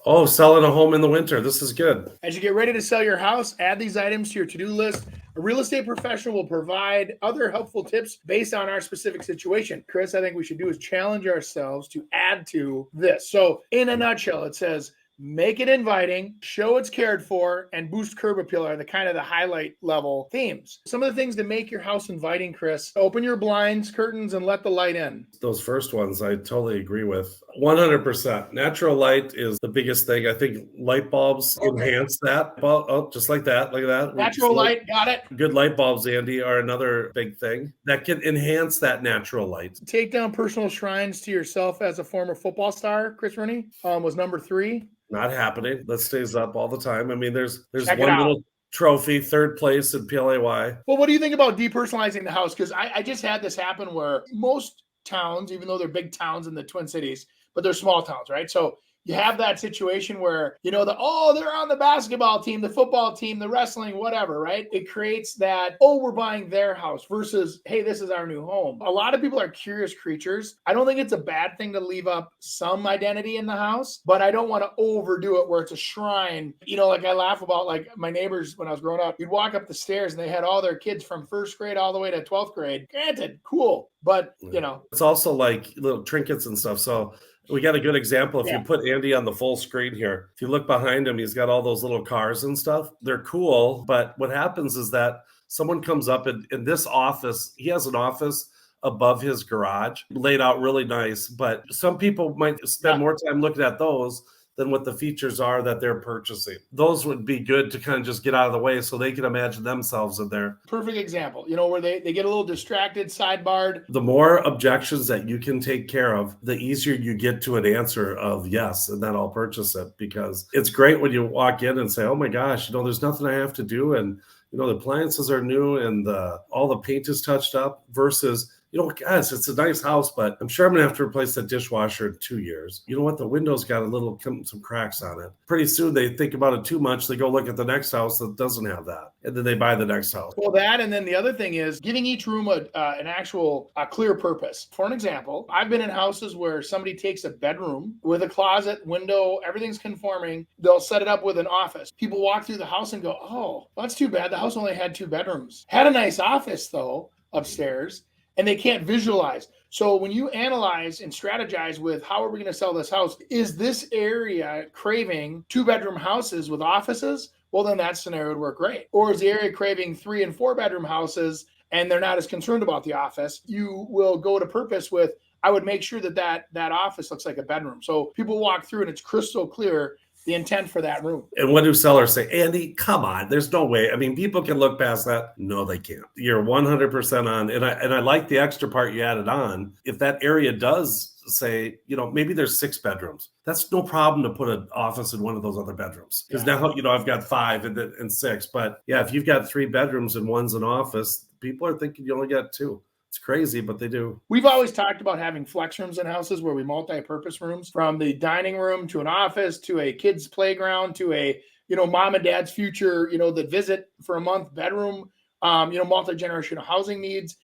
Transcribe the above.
Oh, selling a home in the winter. This is good. As you get ready to sell your house, add these items to your to-do list. A real estate professional will provide other helpful tips based on our specific situation. Chris, I think we should do is challenge ourselves to add to this. So in a nutshell, it says, make it inviting, show it's cared for, and boost curb appeal are the kind of the highlight level themes. Some of the things to make your house inviting, Chris: open your blinds, curtains, and let the light in. Those first ones, I totally agree with. 100%. Natural light is the biggest thing. I think light bulbs enhance that. Oh, just like that. Look at that. Natural light, got it. Good light bulbs, Andy, are another big thing that can enhance that natural light. Take down personal shrines to yourself as a former football star. Chris Rooney was number 3. Not happening. That stays up all the time. I mean, there's Check one little trophy, 3rd place in PLAY. Well, what do you think about depersonalizing the house? Because I just had this happen where most towns, even though they're big towns in the Twin Cities, but they're small towns, right? So you have that situation where, they're on the basketball team, the football team, the wrestling, whatever, right? It creates that, we're buying their house versus, hey, this is our new home. A lot of people are curious creatures. I don't think it's a bad thing to leave up some identity in the house, but I don't want to overdo it where it's a shrine. Like I laugh about, like, my neighbors when I was growing up, you'd walk up the stairs and they had all their kids from 1st grade all the way to 12th grade. Granted, cool. But, it's also like little trinkets and stuff. So we got a good example. If you put Andy on the full screen here, if you look behind him, he's got all those little cars and stuff. They're cool. But what happens is that someone comes up in this office. He has an office above his garage, laid out really nice. But some people might spend more time looking at those than what the features are that they're purchasing. Those would be good to kind of just get out of the way so they can imagine themselves in there. Perfect example, where they get a little distracted, sidebarred. The more objections that you can take care of, the easier you get to an answer of yes, and then I'll purchase it, because it's great when you walk in and say, oh my gosh, there's nothing I have to do. And, the appliances are new and all the paint is touched up versus, guys, it's a nice house, but I'm sure I'm going to have to replace the dishwasher in 2 years. You know what? The window's got some cracks on it. Pretty soon they think about it too much. They go look at the next house that doesn't have that. And then they buy the next house. Well, that, and then the other thing is giving each room an actual clear purpose. For an example, I've been in houses where somebody takes a bedroom with a closet, window, everything's conforming. They'll set it up with an office. People walk through the house and go, oh, that's too bad. The house only had 2 bedrooms. Had a nice office, though, upstairs. And they can't visualize. So when you analyze and strategize with how are we going to sell this house, is this area craving 2-bedroom houses with offices? Well, then that scenario would work great. Or is the area craving 3- and 4-bedroom houses and they're not as concerned about the office? You will go to purpose with, I would make sure that office looks like a bedroom. So people walk through and it's crystal clear the intent for that room. And what do sellers say? Andy, come on, there's no way. I mean, people can look past that. No, they can't. You're 100% on. And I like the extra part you added on. If that area does say, maybe there's 6 bedrooms, that's no problem to put an office in one of those other bedrooms. Because now, I've got 5 and 6. But yeah, if you've got 3 bedrooms and one's an office, people are thinking you only got 2. It's crazy, but they do. We've always talked about having flex rooms in houses where we multi-purpose rooms, from the dining room to an office to a kid's playground to a, mom and dad's future, the visit for a month bedroom, multi-generational housing needs.